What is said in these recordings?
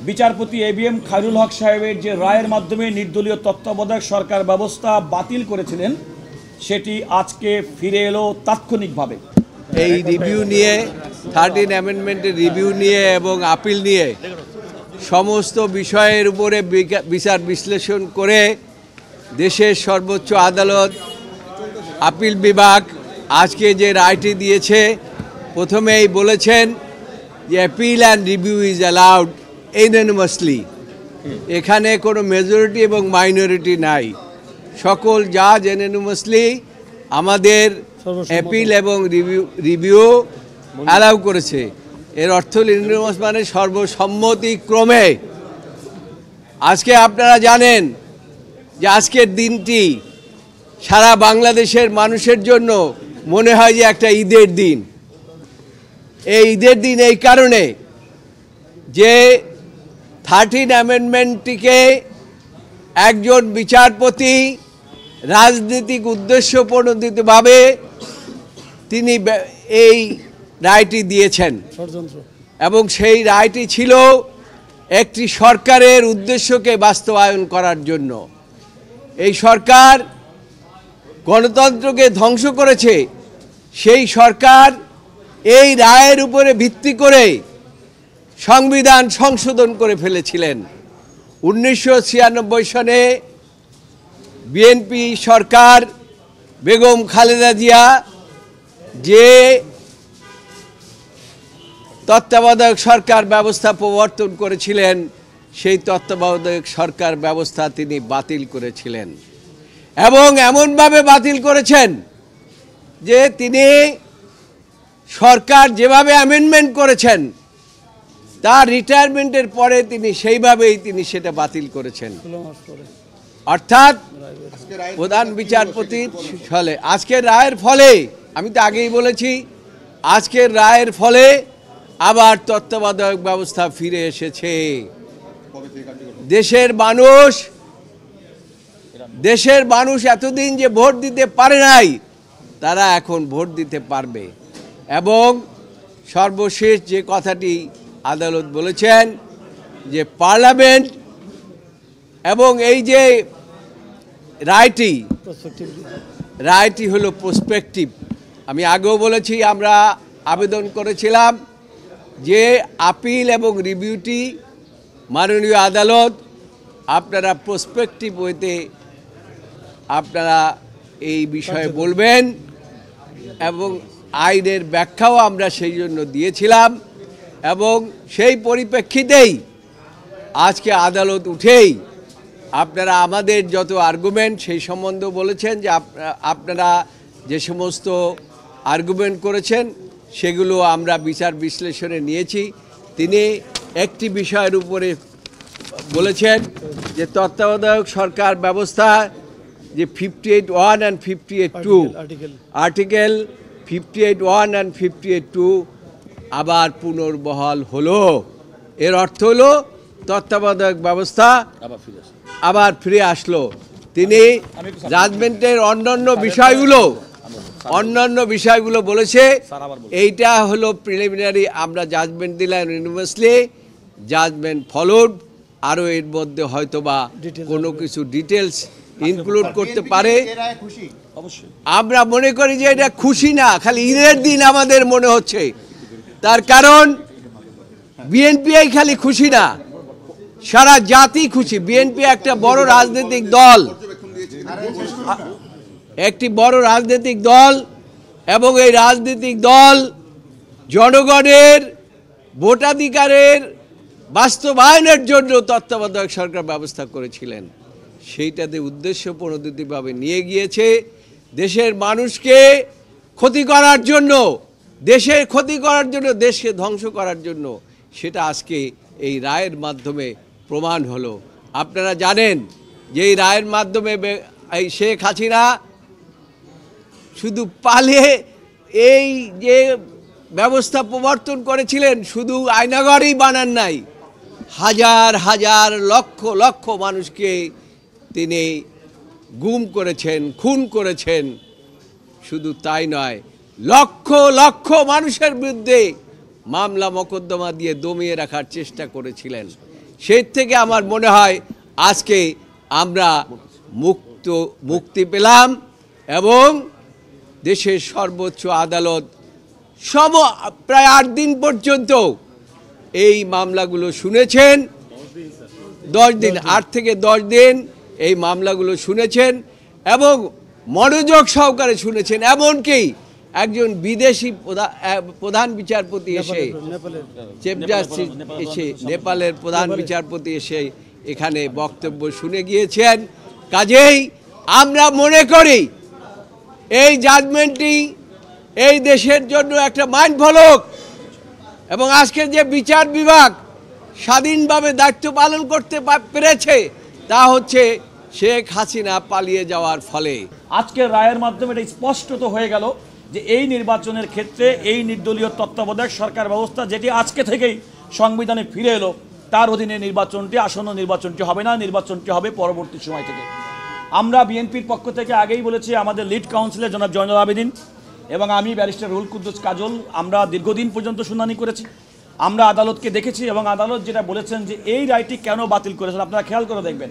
বিচারপতি এবিএম খায়রুল হক সাহেবের যে রায়ের মাধ্যমে নির্দলীয় তত্ত্বাবধায়ক সরকার ব্যবস্থা বাতিল করেছিলেন সেটি আজকে ফিরে এলো তাৎক্ষণিকভাবে। এই রিভিউ নিয়ে 13 অ্যামেন্ডমেন্টের রিভিউ নিয়ে এবং আপিল নিয়ে সমস্ত বিষয়ের উপরে বিচার বিশ্লেষণ করে দেশের সর্বোচ্চ আদালত আপিল বিভাগ আজকে যে রায়টি দিয়েছে, প্রথমেই বলেছেন যে appeal and review is allowed unanimously. এখানে কোনো মেজরিটি এবং মাইনরিটি নাই, সকল জাজ ইউনানিমাসলি আমাদের অ্যাপিল এবং রিভিউ অ্যালাউ করেছে। এর অর্থ ইউনানিমাস মানে সর্বসম্মতিক্রমে। আজকে আপনারা জানেন যে আজকের দিনটি সারা বাংলাদেশের মানুষের জন্য মনে হয় যে একটা ঈদের দিন। এই ঈদের দিন এই কারণে যে 13 অ্যামেন্ডমেন্টটিকে একজন বিচারপতি রাজনৈতিক উদ্দেশ্যপ্রণোদিতভাবে তিনি এই রায়টি দিয়েছেন এবং সেই রায়টি ছিল একটি সরকারের উদ্দেশ্যকে বাস্তবায়ন করার জন্য। এই সরকার গণতন্ত্রকে ধ্বংস করেছে, সেই সরকার এই রায়ের উপরে ভিত্তি করে সংবিধান সংশোধন করে ফেলেছিলেন। 1996 সনে বিএনপি সরকার বেগম খালেদা জিয়া যে তত্ত্বাবধায়ক সরকার ব্যবস্থা প্রবর্তন করেছিলেন, সেই তত্ত্বাবধায়ক সরকার ব্যবস্থা তিনি বাতিল করেছিলেন এবং এমনভাবে বাতিল করেছেন যে তিনি সরকার যেভাবে অ্যামেন্ডমেন্ট করেছেন তার রিটায়ারমেন্টের পরে তিনি সেইভাবেই তিনি সেটা বাতিল করেছেন। অর্থাৎ প্রধান বিচারপতির ফলে আজকের রায়ের ফলে, আমি তো আগেই বলেছি, আজকের রায়ের ফলে আবার তত্ত্বাবধায়ক ব্যবস্থা ফিরে এসেছে। দেশের মানুষ এতদিন যে ভোট দিতে পারে নাই, তারা এখন ভোট দিতে পারবে। এবং সর্বশেষ যে কথাটি আদালত বলেছেন যে পার্লামেন্ট এবং এই যে রায়টি হলো প্রসপেক্টিভ। আমি আগেও বলেছি, আমরা আবেদন করেছিলাম যে আপিল এবং রিভিউটি মাননীয় আদালত আপনারা প্রসপেক্টিভ ওয়েতে আপনারা এই বিষয়ে বলবেন এবং আইনের ব্যাখ্যাও আমরা সেই জন্য দিয়েছিলাম এবং সেই পরিপ্রেক্ষিতেই আজকে আদালত উঠেই আপনারা আমাদের যত আর্গুমেন্ট সেই সম্বন্ধে বলেছেন যে আপনারা যে সমস্ত আর্গুমেন্ট করেছেন সেগুলো আমরা বিচার বিশ্লেষণে নিয়েছি। তিনি একটি বিষয়ের উপরে বলেছেন যে তত্ত্বাবধায়ক সরকার ব্যবস্থা যে 58(1) and 58(2) আর্টিকেল 58(1) and 58(2) আবার পুনর্বহাল হলো। এর অর্থ হলো তত্ত্বাবধায়ক ব্যবস্থা আবার ফিরে আসলো। তিনি জাজমেন্টের অন্যান্য বিষয়গুলো বলেছে, এইটা হলো প্রিলিমিনারি, আমরা জাজমেন্ট দিলাম ইউনিভার্সালি, জাজমেন্ট ফলোড, আরও এর মধ্যে হয়তোবা কোনো কিছু ডিটেলস ইনক্লুড করতে পারে। আমরা মনে করি যে এটা খুশি না, খালি ঈদের দিন আমাদের মনে হচ্ছে। তার কারণ বিএনপিআই খালি খুশি না, সারা জাতি খুশি। বিএনপি একটা বড় রাজনৈতিক দল, এবং এই রাজনৈতিক দল জনগণের ভোটাধিকারের বাস্তবায়নের জন্য তত্ত্বাবধায়ক সরকার ব্যবস্থা করেছিলেন। সেইটাতে উদ্দেশ্যপ্রণোদিতভাবে নিয়ে গিয়েছে দেশের মানুষকে ক্ষতি করার জন্য, দেশকে ধ্বংস করার জন্য। সেটা আজকে এই রায়ের মাধ্যমে প্রমাণ হলো। আপনারা জানেন যে এই রায়ের মাধ্যমে এই শেখ হাসিনা শুধু পালিয়ে এই যে ব্যবস্থা প্রবর্তন করেছিলেন, শুধু আয়নাঘরই বানান নাই, হাজার হাজার লক্ষ লক্ষ মানুষকে তিনি গুম করেছেন, খুন করেছেন। শুধু তাই নয়, লক্ষ লক্ষ মানুষের বিরুদ্ধে মামলা মোকদ্দমা দিয়ে দমিয়ে রাখার চেষ্টা করেছিলেন। সেই থেকে আমার মনে হয় আজকে আমরা মুক্তি পেলাম এবং দেশের সর্বোচ্চ আদালত প্রায় 8 দিন পর্যন্ত এই মামলাগুলো শুনেছেন। 10 দিন, 8 থেকে 10 দিন এই মামলাগুলো শুনেছেন এবং মনোযোগ সহকারে শুনেছেন। এমনকি একজন বিদেশি প্রধান বিচারপতি এসে, চিফ জাস্টিস এসে, নেপালের প্রধান বিচারপতি এসে এখানে বক্তব্য শুনে গিয়েছেন। কাজেই আমরা মনে করি এই জাজমেন্টটি এই দেশের জন্য একটা মাইল ফলক এবং আজকে যে বিচার বিভাগ স্বাধীনভাবে দায়িত্ব পালন করতে পেরেছে তা হচ্ছে শেখ হাসিনা পালিয়ে যাওয়ার ফলে। আজকের রায়ের মাধ্যমে এটা স্পষ্টত হয়ে গেল যে এই নির্বাচনের ক্ষেত্রে এই নির্দলীয় তত্ত্বাবধায়ক সরকার ব্যবস্থা যেটি আজকে থেকেই সংবিধানে ফিরে এলো, তার অধীনে নির্বাচনটি, আসন্ন নির্বাচনটি হবে না, নির্বাচনটি হবে পরবর্তী সময় থেকে। আমরা বিএনপির পক্ষ থেকে আগেই বলেছি, আমাদের লিড কাউন্সিলর জনাব জয়নুল আবেদিন এবং আমি ব্যারিস্টার রুহুল কুদ্দুস কাজল আমরা দীর্ঘদিন পর্যন্ত শুনানি করেছি। আমরা আদালতকে দেখেছি এবং আদালত যেটা বলেছেন যে এই রায়টি কেন বাতিল করেছেন আপনারা খেয়াল করে দেখবেন।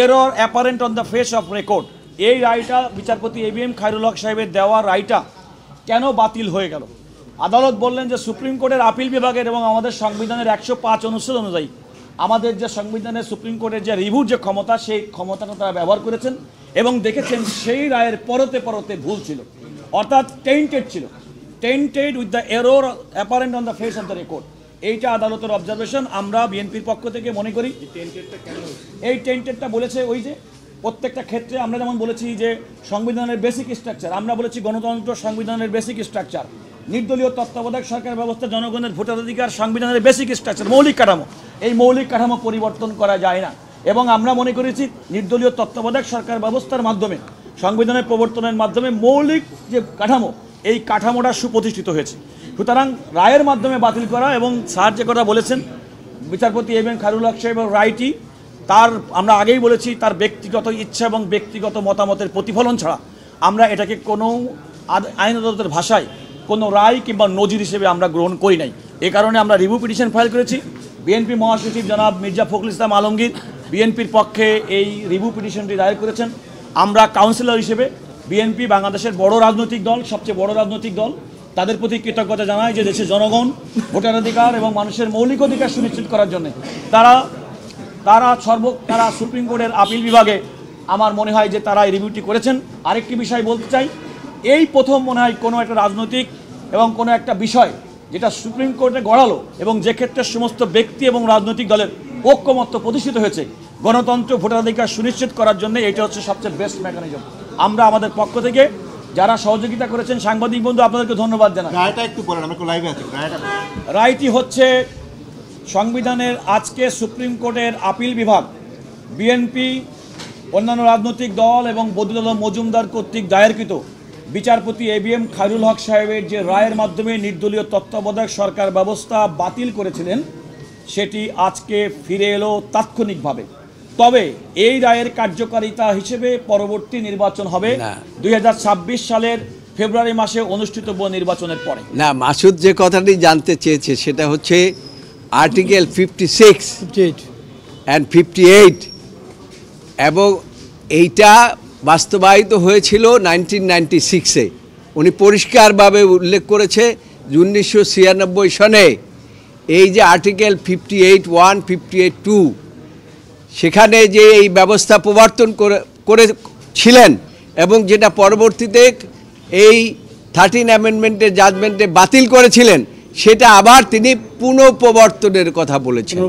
Error apparent on the face of record, এই রায়টা বিচারপতি ABM খায়রুল হক সাহেবের দেওয়া রায়টা কেন বাতিল হয়ে গেল। আদালত বললেন যে সুপ্রিম কোর্টের আপিল বিভাগের এবং আমাদের সংবিধানের 105 অনুচ্ছেদ অনুযায়ী আমাদের যে সংবিধানের সুপ্রিম কোর্টের যে রিভিউর যে ক্ষমতা, সেই ক্ষমতাটা তারা ব্যবহার করেছেন এবং দেখেছেন সেই রায়ের পরতে পরতে ভুল ছিল, অর্থাৎ টেন্টেড ছিল, tainted with the error apparent on the face of the record. এইটা আদালতের অবজারভেশন। আমরা বিএনপির পক্ষ থেকে মনে করি এই টেন্টেডটা বলেছে ওই যে প্রত্যেকটা ক্ষেত্রে আমরা যেমন বলেছি যে সংবিধানের বেসিক স্ট্রাকচার, আমরা বলেছি গণতন্ত্র সংবিধানের বেসিক স্ট্রাকচার, নির্দলীয় তত্ত্বাবধায়ক সরকার ব্যবস্থা জনগণের ভোটাধিকার সংবিধানের বেসিক স্ট্রাকচার, মৌলিক কাঠামো। এই মৌলিক কাঠামো পরিবর্তন করা যায় না এবং আমরা মনে করেছি নির্দলীয় তত্ত্বাবধায়ক সরকার ব্যবস্থার মাধ্যমে, সংবিধানের প্রবর্তনের মাধ্যমে মৌলিক যে কাঠামো, এই কাঠামোটা সুপ্রতিষ্ঠিত হয়েছে। সুতরাং রায়ের মাধ্যমে বাতিল করা এবং স্যার যে কথা বলেছেন বিচারপতি ABM খায়রুল হক সাহেবের রায়টি, তার আমরা আগেই বলেছি তার ব্যক্তিগত ইচ্ছা এবং ব্যক্তিগত মতামতের প্রতিফলন ছাড়া আমরা এটাকে কোনো আইন আদালতের ভাষায় কোনো রায় কিংবা নজির হিসেবে আমরা গ্রহণ করি নাই। এ কারণে আমরা রিভিউ পিটিশন ফাইল করেছি। বিএনপি মহাসচিব জনাব মির্জা ফখরুল ইসলাম আলমগীর বিএনপির পক্ষে এই রিভিউ পিটিশনটি দায়ের করেছেন। আমরা কাউন্সিলর হিসেবে বিএনপি বাংলাদেশের বড় রাজনৈতিক দল, সবচেয়ে বড় রাজনৈতিক দল, তাদের প্রতি কৃতজ্ঞতা জানাই যে দেশের জনগণ ভোটাধিকার এবং মানুষের মৌলিক অধিকার সুনিশ্চিত করার জন্য তারা সুপ্রিম কোর্টের আপিল বিভাগে আমার মনে হয় যে তারা এই রিভিউটি করেছেন। আরেকটি বিষয় বলতে চাই, এই প্রথম মনে হয় কোনো একটা রাজনৈতিক এবং কোনো একটা বিষয় যেটা সুপ্রিম কোর্টে গড়ালো এবং যে ক্ষেত্রে সমস্ত ব্যক্তি এবং রাজনৈতিক দলের ঐক্যমত্য প্রতিষ্ঠিত হয়েছে গণতন্ত্র ভোটাধিকার সুনিশ্চিত করার জন্য, এটা হচ্ছে সবচেয়ে বেস্ট মেকানিজম। আমরা আমাদের পক্ষ থেকে যারা সহযোগিতা করেছেন, সাংবাদিক বন্ধু আপনাদেরকে ধন্যবাদ জানাই। রায়টি হচ্ছে সংবিধানের আজকে সুপ্রিম কোর্টের আপিল বিভাগ, বিএনপি, অন্যান্য রাজনৈতিক দল এবং বদিউল মজুমদার কর্তৃক দায়েরকৃত বিচারপতি ABM খায়রুল হক সাহেবের যে রায়ের মাধ্যমে নির্দলীয় তত্ত্বাবধায়ক সরকার ব্যবস্থা বাতিল করেছিলেন, সেটি আজকে ফিরে এলো তাৎক্ষণিকভাবে। তবে এই রায়ের কার্যকারিতা হিসেবে পরবর্তী নির্বাচন হবে 2026 সালের ফেব্রুয়ারি মাসে অনুষ্ঠিতব্য নির্বাচনের পরে। না, মাসুদ যে কথাটি জানতে চেয়েছে সেটা হচ্ছে আর্টিকেল 56 অ্যান্ড 58 এবং এইটা বাস্তবায়িত হয়েছিল 1996-এ। উনি পরিষ্কারভাবে উল্লেখ করেছে 1996 সনে এই যে আর্টিকেল 58(1), 58(2) সেখানে যে এই ব্যবস্থা প্রবর্তন করেছিলেন এবং যেটা পরবর্তীতে এই 13 অ্যামেন্ডমেন্টের জাজমেন্টে বাতিল করেছিলেন, সেটা আবার তিনি পুনঃপ্রবর্তনের কথা বলেছেন।